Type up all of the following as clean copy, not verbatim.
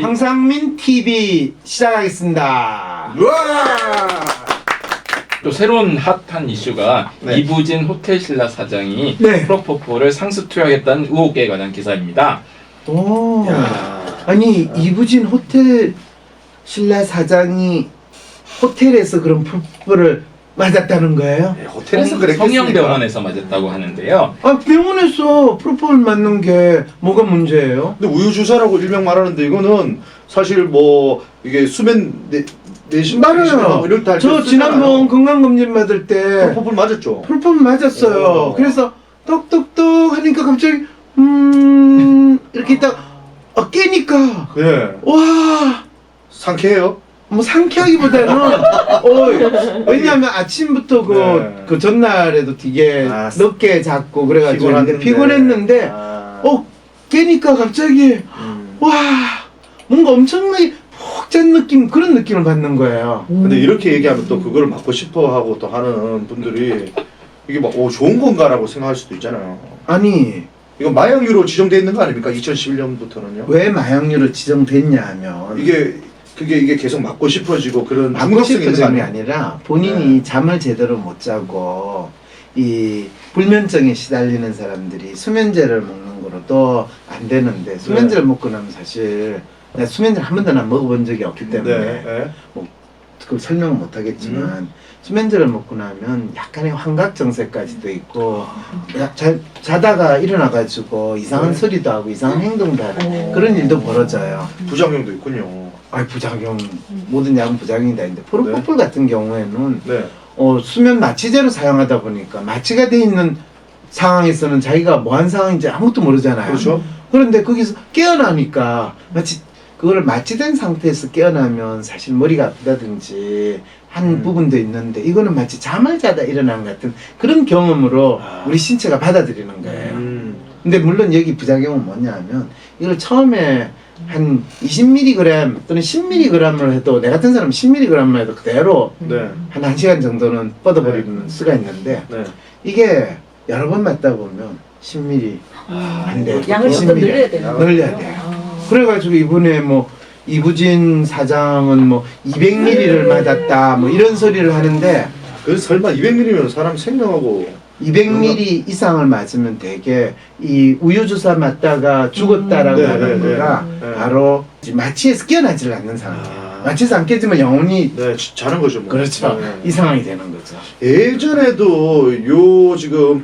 황상민 TV 시작하겠습니다. 또 새로운 핫한 이슈가 네. 이부진 호텔신라 사장이 네. 프로포폴을 상습 투여하겠다는 의혹에 관한 기사입니다. 오, 아니 이부진 호텔 신라 사장이 호텔에서 그런 프로포폴을 맞았다는 거예요? 네, 호텔에서 그랬겠습니까? 성형병원에서 맞았다고 하는데요. 아, 병원에서 프로포폴 맞는 게 뭐가 문제예요? 근데 우유주사라고 일명 말하는데 이거는 사실 뭐 이게 수면 내신 맞아요. 이럴 때할때 저 지난번 건강검진 받을 때 프로포폴 맞았죠. 프로포폴 맞았어요. 오. 그래서 똑똑똑 하니까 갑자기 이렇게 딱 깨니까 네. 와. 상쾌해요. 뭐 상쾌하기보다는 왜냐하면 아침부터 네. 그 전날에도 되게 아, 늦게 잤고 그래가지고 피곤했는데 깨니까 갑자기 와 뭔가 엄청나게 푹 잔 느낌 그런 느낌을 받는 거예요. 근데 이렇게 얘기하면 또 그걸 받고 싶어 하고 또 하는 분들이 이게 막 좋은 건가라고 생각할 수도 있잖아요. 아니 이거 마약류로 지정되어 있는 거 아닙니까? 2011년부터는요. 왜 마약류로 지정됐냐 하면 이게 계속 맞고 싶어지고 그런 맞고 중독성이 있는 거 싶어짐이 아니에요? 아니라 본인이 잠을 제대로 못 자고 이 불면증에 시달리는 사람들이 수면제를 먹는 거로도 안 되는데 수면제를 먹고 나면 사실 내가 수면제를 한 번도 난 먹어본 적이 없기 때문에 네. 그걸 설명은 못 하겠지만 수면제를 먹고 나면 약간의 환각 증세까지도 있고 자다가 일어나가지고 이상한 네. 소리도 하고 이상한 행동도 하고 그런 일도 벌어져요. 부작용도 있군요. 부작용 모든 약은 부작용이 다 있는데 프로포폴 같은 경우에는 네. 수면 마취제로 사용하다 보니까 마취가 돼 있는 상황에서는 자기가 뭐 한 상황인지 아무것도 모르잖아요. 그렇죠. 그런데 거기서 깨어나니까 마치 그거를 마취된 상태에서 깨어나면 사실 머리가 아프다든지 한 부분도 있는데 이거는 마치 잠을 자다 일어난 같은 그런 경험으로 우리 신체가 받아들이는 거예요. 근데 물론 여기 부작용은 뭐냐 하면 이걸 처음에 한 20mg 또는 10mg을 해도 내 같은 사람은 10mg만 해도 그대로 네. 한 1시간 정도는 뻗어버리는 수가 있는데 네. 이게 여러 번 맞다 보면 10mg 안 돼. 양을 좀 더 늘려야 되는 거예요? 늘려야 돼요. 그래가지고 이번에 뭐 이부진 사장은 뭐 200ml를 맞았다 뭐 이런 소리를 하는데 그래서 설마 200ml면 사람 생명하고 200ml 이상을 맞으면 되게 이 우유주사 맞다가 죽었다라고 네, 하는 네, 거가 네. 바로 마취에서 깨어나지를 않는 상황이에요. 마취에서 안 깨지면 영혼이 네, 자는 거죠. 뭐. 그렇죠. 네. 이 상황이 되는 거죠. 예전에도 요 지금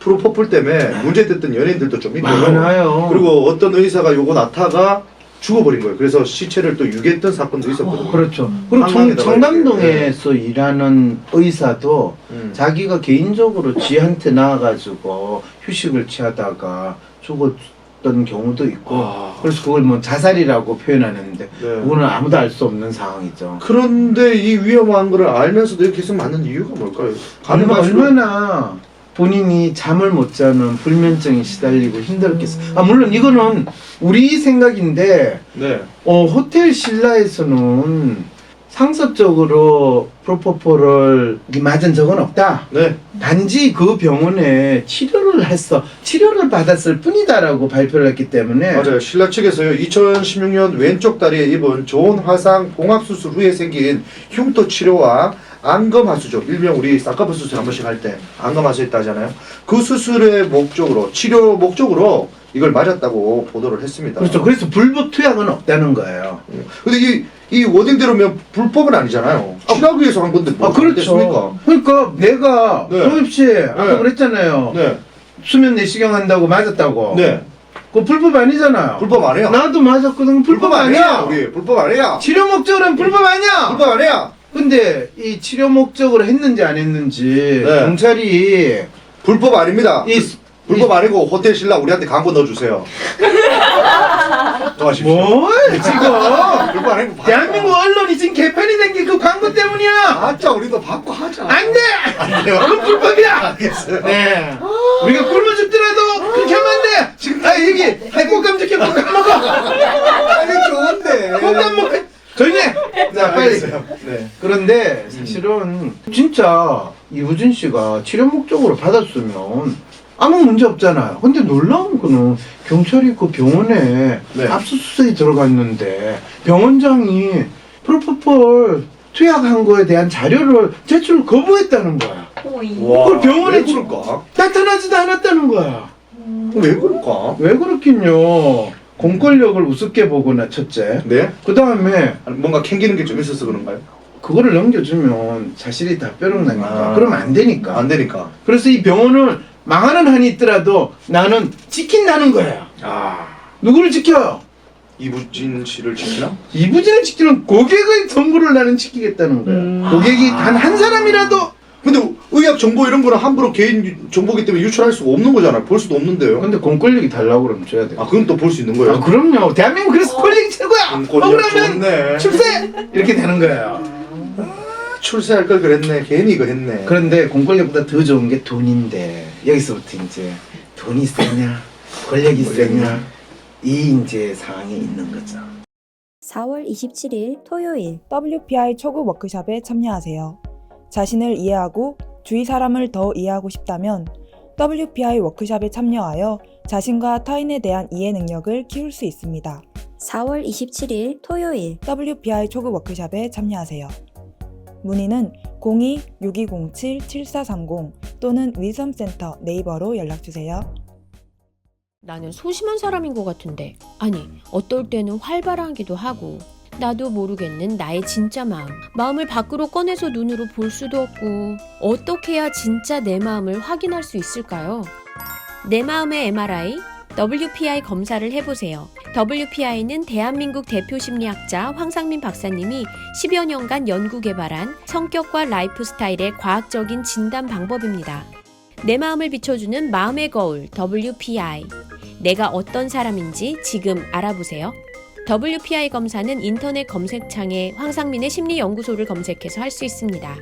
프로포폴 때문에 문제됐던 연예인들도 좀 있고요. 많아요. 그리고 어떤 의사가 요거 낳다가 죽어버린 거예요. 그래서 시체를 또 유기했던 사건도 있었거든요. 그렇죠. 그리고 한강에다가 청담동에서 일하는 의사도 음. 자기가 개인적으로 지한테 나와가지고 휴식을 취하다가 죽었던 경우도 있고 그래서 그걸 뭐 자살이라고 표현하는데 네. 그거는 아무도 알 수 없는 상황이죠. 그런데 이 위험한 거를 알면서도 이렇게 계속 맞는 이유가 뭘까요? 가는 갈수록 얼마나 본인이 잠을 못 자는 불면증에 시달리고 힘들었겠어. 물론 이거는 우리 생각인데 네. 호텔 신라에서는 상습적으로 프로포폴을 맞은 적은 없다. 네. 단지 그 병원에 치료를 받았을 뿐이다라고 발표를 했기 때문에 맞아요. 신라 측에서요. 2016년 왼쪽 다리에 입은 좋은 화상 봉합 수술 후에 생긴 흉터 치료와 안검하수죠. 일명 우리 쌍꺼풀 수술 한 번씩 할 때 안검하수 했다 하잖아요. 그 수술의 목적으로 치료 목적으로 이걸 맞았다고 보도를 했습니다. 그렇죠. 그래서 불법 투약은 없다는 거예요. 근데 이 워딩대로면 불법은 아니잖아요. 치료하기 위해서 한 건데 뭐 그렇죠. 됐습니까? 그러니까 내가 네. 소입씨 아까 네. 그랬잖아요. 네. 수면 내시경 한다고 맞았다고. 네. 그거 불법 아니잖아요. 불법 아니야. 나도 맞았거든. 불법 아니야. 우리 불법 아니야. 치료 목적으로는 불법 아니야. 불법 아니야. 근데 이 치료 목적으로 했는지 안 했는지 네. 경찰이 불법 아닙니다. 불법 이- 아니고 호텔 신라 우리한테 광고 넣어주세요. 또 하십시오. 뭘 지금 불법 아니고 대한민국 언론이 지금 개판이 된 게 그 광고 때문이야. 맞자 우리도 받고 하자. 안 돼. 그건 불법이야. 알겠어요. 네. 우리가 굶어 죽더라도 그렇게 하면 안 돼. 지금 여기 꽃감 적혀 꽃감 먹어. 아니 좋은데. 꽃감 먹어. 조용히 해. 자 빨리. 알겠어요. 네. 그런데 사실은 진짜 이부진 씨가 치료 목적으로 받았으면 아무 문제 없잖아요. 근데 놀라운 거는 경찰이 그 병원에 네. 압수수색이 들어갔는데 병원장이 프로포폴 투약한 거에 대한 자료를 제출을 거부했다는 거야. 와, 그걸 병원에 왜 그럴까? 나타나지도 않았다는 거야. 왜 그럴까? 왜 그렇긴요. 공권력을 우습게 보거나 첫째. 네? 그 다음에 뭔가 캥기는 게 좀 있어서 그런가요? 그거를 넘겨주면 자신이 다 뾰록나니까. 아. 그러면 안 되니까. 안 되니까. 그래서 이 병원을 망하는 한이 있더라도 나는 지킨다는 거야. 아, 누구를 지켜? 이부진 씨를 지키나? 이부진을 지키는 고객의 정보를 나는 지키겠다는 거야. 고객이 단 한 사람이라도. 근데 의학 정보 이런 거는 함부로 개인 정보기 때문에 유출할 수가 없는 거잖아요. 볼 수도 없는데요. 근데 공권력이 달라고 그러면 줘야 돼. 아, 그건 또 볼 수 있는 거예요? 아, 그럼요. 대한민국 그래서 권력이 최고야. 공권력 억울하면 좋네. 출세 이렇게 되는 거예요. 출세할 걸 그랬네. 괜히 이거 했네. 그런데 공권력보다 더 좋은 게 돈인데 여기서부터 이제 돈이 세냐 권력이 세냐 이 이제 상황이 있는 거죠. 4월 27일 토요일 WPI 초급 워크숍에 참여하세요. 자신을 이해하고 주위 사람을 더 이해하고 싶다면 WPI 워크숍에 참여하여 자신과 타인에 대한 이해 능력을 키울 수 있습니다. 4월 27일 토요일 WPI 초급 워크숍에 참여하세요. 문의는 02-6207-7430 또는 위섬센터 네이버로 연락주세요. 나는 소심한 사람인 것 같은데, 아니, 어떨 때는 활발하기도 하고, 나도 모르겠는 나의 진짜 마음을 밖으로 꺼내서 눈으로 볼 수도 없고, 어떻게 해야 진짜 내 마음을 확인할 수 있을까요? 내 마음의 MRI, WPI 검사를 해보세요. WPI는 대한민국 대표 심리학자 황상민 박사님이 10여 년간 연구 개발한 성격과 라이프 스타일의 과학적인 진단 방법입니다. 내 마음을 비춰주는 마음의 거울 WPI. 내가 어떤 사람인지 지금 알아보세요. WPI 검사는 인터넷 검색창에 황상민의 심리연구소를 검색해서 할 수 있습니다.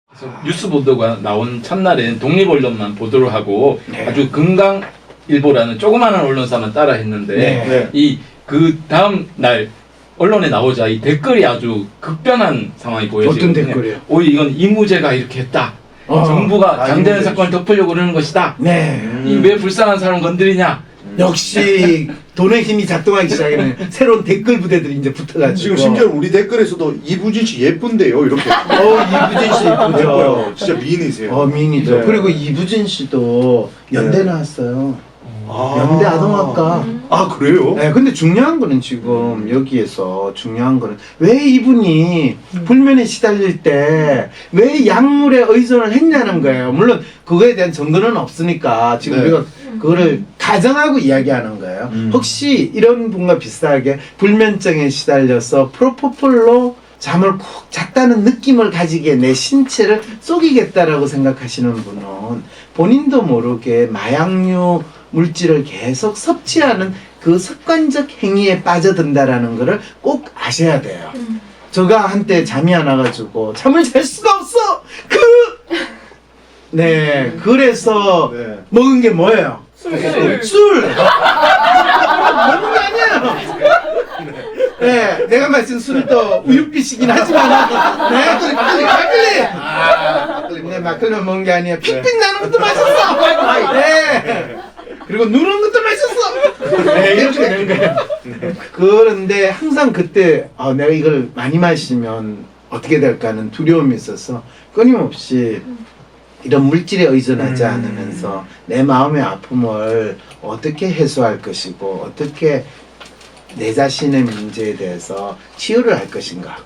그래서 뉴스 보도가 나온 첫날엔 독립언론만 보도를 하고 네. 아주 금강일보라는 조그마한 언론사만 따라 했는데 네. 이 그 다음 날 언론에 나오자 이 댓글이 아주 급변한 상황이 보여지거든요. 어떤 댓글이요? 오히 이건 이무재가 이렇게 했다. 정부가 장대현 이무재. 사건을 덮으려고 그러는 것이다. 네. 이 왜 불쌍한 사람 건드리냐. 역시 돈의 힘이 작동하기 시작하는 새로운 댓글 부대들이 이제 붙어가지고 지금 심지어 우리 댓글에서도 이부진 씨 예쁜데요. 이렇게. 이부진 씨 예쁘죠. 예뻐요. 진짜 미인이세요. 미인이죠. 네. 그리고 이부진 씨도 연대 네. 나왔어요. 아. 연대 아동학과. 아, 그래요? 네, 근데 중요한 거는 지금 여기에서 중요한 거는 왜 이분이 불면에 시달릴 때 왜 약물에 의존을 했냐는 거예요. 물론 그거에 대한 증거는 없으니까 지금 네. 우리가 그거를 가정하고 이야기하는 거예요. 혹시 이런 분과 비슷하게 불면증에 시달려서 프로포폴로 잠을 푹 잤다는 느낌을 가지게 내 신체를 속이겠다라고 생각하시는 분은 본인도 모르게 마약류 물질을 계속 섭취하는 그 습관적 행위에 빠져든다라는 것을 꼭 아셔야 돼요. 제가 한때 잠이 안 와가지고 잠을 잘 수가 없어. 네, 그래서 네. 먹은 게 뭐예요? 술. 먹는 게 아니에요. 네, 내가 마신 술도 우유빛이긴 하지만, 네, 막걸리. 네, 막걸리 먹은 게 아니에요. 픽픽 나는 것도 마셨어. 네. 그리고 누른 것도 마셨어. 네, 이렇게 되는 거예요. 그런데 항상 그때 내가 이걸 많이 마시면 어떻게 될까 하는 두려움이 있어서 끊임없이 이런 물질에 의존하지 않으면서 내 마음의 아픔을 어떻게 해소할 것이고 어떻게 내 자신의 문제에 대해서 치유를 할 것인가.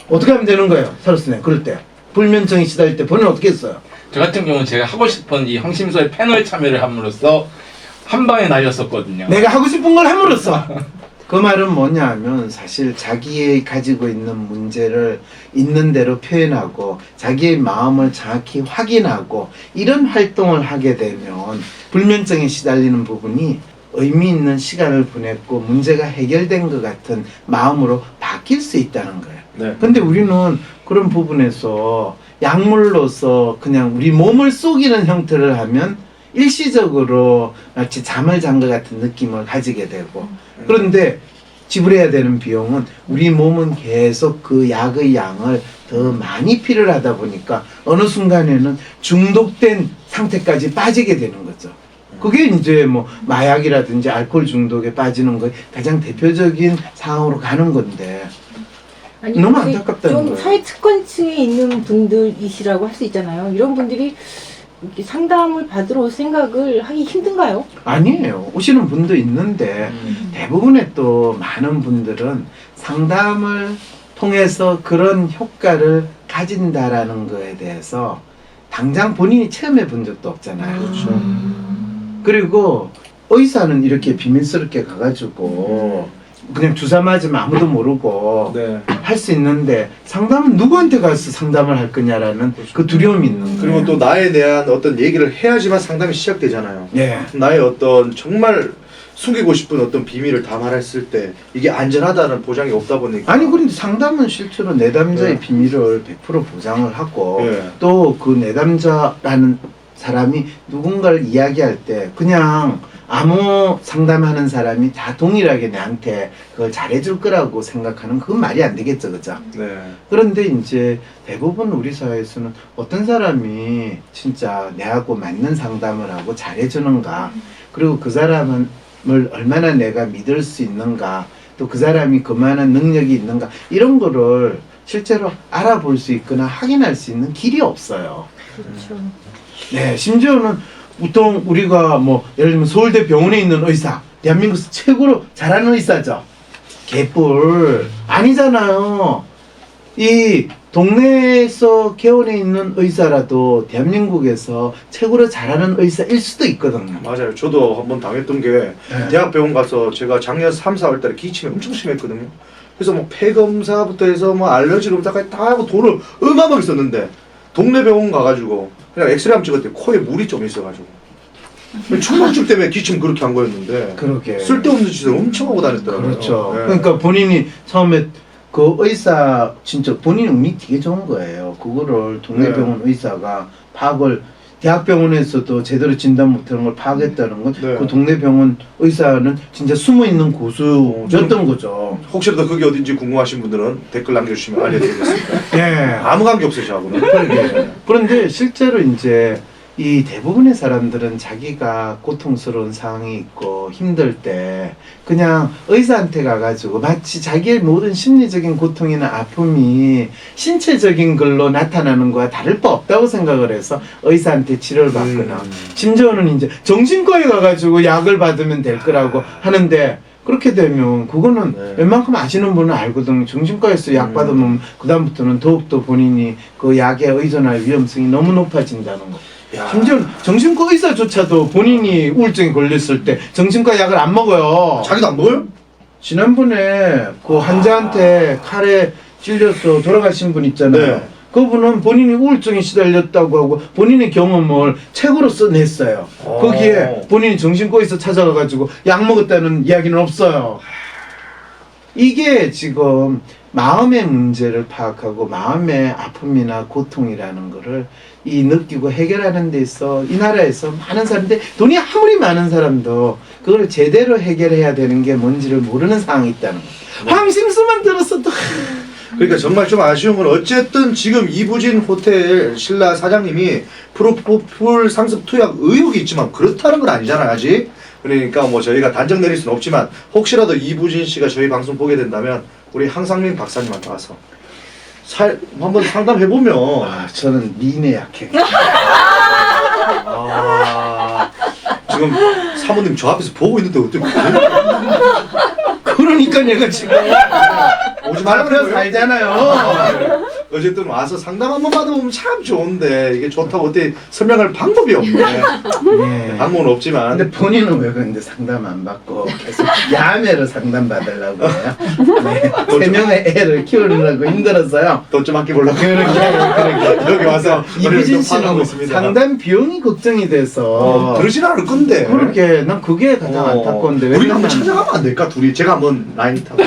어떻게 하면 되는 거예요, 사로스님? 그럴 때 불면증이 시달릴 때 본인 어떻게 했어요? 저 같은 경우는 제가 하고 싶은 이 황심소의 패널 참여를 함으로써 한 방에 날렸었거든요. 내가 하고 싶은 걸 함으로써. 그 말은 뭐냐 하면 사실 자기의 가지고 있는 문제를 있는 대로 표현하고 자기의 마음을 정확히 확인하고 이런 활동을 하게 되면 불면증에 시달리는 부분이 의미 있는 시간을 보냈고 문제가 해결된 것 같은 마음으로 바뀔 수 있다는 거예요. 네. 근데 우리는 그런 부분에서 약물로서 그냥 우리 몸을 속이는 형태를 하면 일시적으로 마치 잠을 잔 것 같은 느낌을 가지게 되고 그런데 지불해야 되는 비용은 우리 몸은 계속 그 약의 양을 더 많이 필요로 하다 보니까 어느 순간에는 중독된 상태까지 빠지게 되는 거죠. 그게 이제 뭐 마약이라든지 알코올 중독에 빠지는 거 가장 대표적인 상황으로 가는 건데 아니, 너무 그게 안타깝다는 좀 거예요. 사회특권층에 있는 분들이시라고 할 수 있잖아요. 이런 분들이 이렇게 상담을 받으러 올 생각을 하기 힘든가요? 아니에요. 오시는 분도 있는데 대부분의 또 많은 분들은 상담을 통해서 그런 효과를 가진다라는 거에 대해서 당장 본인이 체험해 본 적도 없잖아요. 그렇죠. 그리고 의사는 이렇게 비밀스럽게 가가지고 그냥 주사 맞으면 아무도 모르고 네. 할 수 있는데 상담은 누구한테 가서 상담을 할 거냐라는 그 두려움이 있는 거예요. 그리고 또 나에 대한 어떤 얘기를 해야지만 상담이 시작되잖아요. 예. 나의 어떤 정말 숨기고 싶은 어떤 비밀을 다 말했을 때 이게 안전하다는 보장이 없다 보니까 아니 그런데 상담은 실제로 내담자의 네. 비밀을 100% 보장을 하고 예. 또 그 내담자라는 사람이 누군가를 이야기할 때 그냥 아무 상담하는 사람이 다 동일하게 내한테 그걸 잘해줄 거라고 생각하는 그건 말이 안 되겠죠, 그죠? 네. 그런데 이제 대부분 우리 사회에서는 어떤 사람이 진짜 내하고 맞는 상담을 하고 잘해주는가, 그리고 그 사람을 얼마나 내가 믿을 수 있는가, 또 그 사람이 그만한 능력이 있는가, 이런 거를 실제로 알아볼 수 있거나 확인할 수 있는 길이 없어요. 그렇죠. 네, 심지어는 보통 우리가 뭐 예를 들면 서울대 병원에 있는 의사, 대한민국에서 최고로 잘하는 의사죠. 개뿔 아니잖아요. 이 동네에서 개원에 있는 의사라도 대한민국에서 최고로 잘하는 의사일 수도 있거든요. 맞아요. 저도 한번 당했던 게 네. 대학병원 가서 제가 작년 3, 4월 달에 기침이 엄청 심했거든요. 그래서 뭐 폐검사부터 해서 뭐 알러지 검사까지 다 하고 돈을 어마어마하게 썼는데 동네 병원 가가지고 그냥 엑스레이 한번 찍었더니 코에 물이 좀 있어가지고 충동증 때문에 기침 그렇게 한 거였는데 그러게. 쓸데없는 짓을 엄청 하고 다녔더라고요. 그렇죠. 네. 그러니까 본인이 처음에 그 의사 진짜 본인 운이 되게 좋은 거예요. 그거를 동네 네. 병원 의사가 파악을 대학병원에서도 제대로 진단 못하는 걸 파악했다는 건 네. 그 동네 병원 의사는 진짜 숨어 있는 고수였던 거죠. 혹시라도 그게 어딘지 궁금하신 분들은 댓글 남겨주시면 알려드리겠습니다. 예. 아무 관계 없어요, 저하고는. 그러게. 그런데 실제로 이제 이 대부분의 사람들은 자기가 고통스러운 상황이 있고 힘들 때 그냥 의사한테 가가지고 마치 자기의 모든 심리적인 고통이나 아픔이 신체적인 걸로 나타나는 거와 다를 바 없다고 생각을 해서 의사한테 치료를 받거나 심지어는 이제 정신과에 가가지고 약을 받으면 될 거라고 하는데 그렇게 되면 그거는 네. 웬만큼 아시는 분은 알거든요. 정신과에서 약 받으면 그다음부터는 더욱더 본인이 그 약에 의존할 위험성이 너무 높아진다는 거. 야. 심지어 정신과 의사조차도 본인이 우울증에 걸렸을 때 정신과 약을 안 먹어요. 자기도 안 먹어요? 지난번에 그 환자한테 칼에 찔려서 돌아가신 분 있잖아요. 네. 그분은 본인이 우울증에 시달렸다고 하고 본인의 경험을 책으로 써냈어요. 거기에 본인이 정신과에서 찾아가가지고 약 먹었다는 이야기는 없어요. 이게 지금 마음의 문제를 파악하고 마음의 아픔이나 고통이라는 거를 이 느끼고 해결하는 데 있어 이 나라에서 많은 사람들 돈이 아무리 많은 사람도 그걸 제대로 해결해야 되는 게 뭔지를 모르는 상황이 있다는 거예요. 황심수만 들었어도 그러니까 정말 좀 아쉬운 건 어쨌든 지금 이부진 호텔 신라 사장님이 프로포폴 상습 투약 의혹이 있지만 그렇다는 건 아니잖아요, 아직. 그러니까 뭐 저희가 단정 내릴 수는 없지만 혹시라도 이부진 씨가 저희 방송 보게 된다면 우리 항상민 박사님한테 와서 한번 상담해보면 저는 미인에 약해. 지금 사모님 저 앞에서 보고 있는데 어떻게 그러니까 내가 지금 오지 말로 말라고 살잖아요. 어쨌든 와서 상담 한번 받아보면 참 좋은데 이게 좋다고 어떻게 설명할 방법이 없네. 네. 방법은 없지만 근데 본인은 왜 그런데 상담 안 받고 계속 야매로 상담 받으려고 해요? 네. 세 명의 애를 키우느라고 힘들었어요. 돈 좀 아껴보려고 그러게. 여기 와서 이부진 씨는 하고 뭐 있습니다. 상담 비용이 걱정이 돼서 그러진 않을 건데. 그렇게 난 그게 가장 안타까운데 왜 우리 한번 그러냐면- 찾아가면 안 될까? 둘이 제가 한번 라인 타고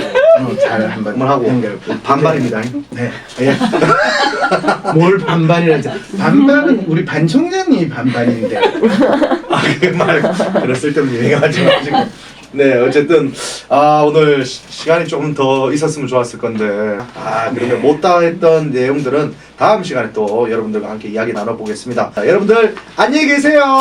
잘 한번 하고 연결. 반반입니다. 네. 예. 뭘 반반이라지? 반반은 우리 반 총장님이 반반인데. 그 말 그런 쓸데없는 얘기하지 마시고. 네, 어쨌든 오늘 시간이 조금 더 있었으면 좋았을 건데 그런데 못다 했던 내용들은 다음 시간에 또 여러분들과 함께 이야기 나눠보겠습니다. 자, 여러분들 안녕히 계세요.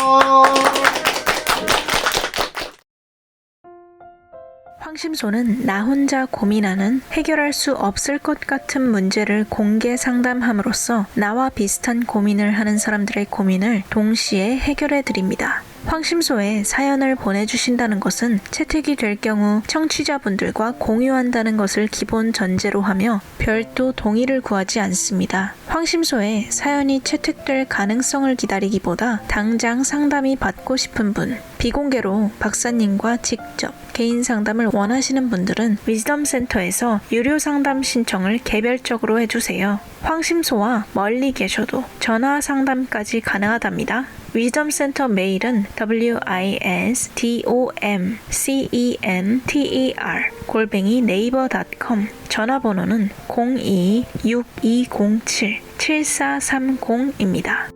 황심소는 나 혼자 고민하는 해결할 수 없을 것 같은 문제를 공개 상담함으로써 나와 비슷한 고민을 하는 사람들의 고민을 동시에 해결해 드립니다. 황심소에 사연을 보내주신다는 것은 채택이 될 경우 청취자분들과 공유한다는 것을 기본 전제로 하며 별도 동의를 구하지 않습니다. 황심소에 사연이 채택될 가능성을 기다리기보다 당장 상담이 받고 싶은 분, 비공개로 박사님과 직접 개인 상담을 원하시는 분들은 위즈덤센터에서 유료 상담 신청을 개별적으로 해주세요. 황심소와 멀리 계셔도 전화 상담까지 가능하답니다. 위즈덤센터 메일은 wisdomcenter@naver.com, 전화번호는 02-6207-7430입니다.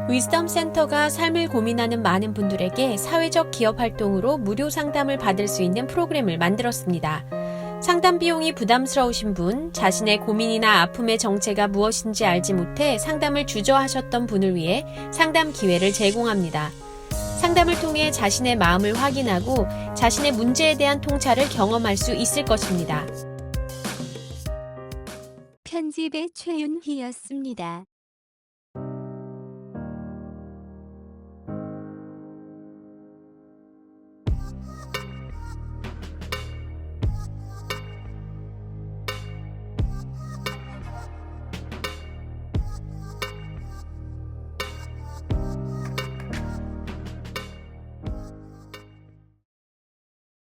위즈덤 센터가 삶을 고민하는 많은 분들에게 사회적 기업 활동으로 무료 상담을 받을 수 있는 프로그램을 만들었습니다. 상담 비용이 부담스러우신 분, 자신의 고민이나 아픔의 정체가 무엇인지 알지 못해 상담을 주저하셨던 분을 위해 상담 기회를 제공합니다. 상담을 통해 자신의 마음을 확인하고 자신의 문제에 대한 통찰을 경험할 수 있을 것입니다. 편집의 최윤희였습니다.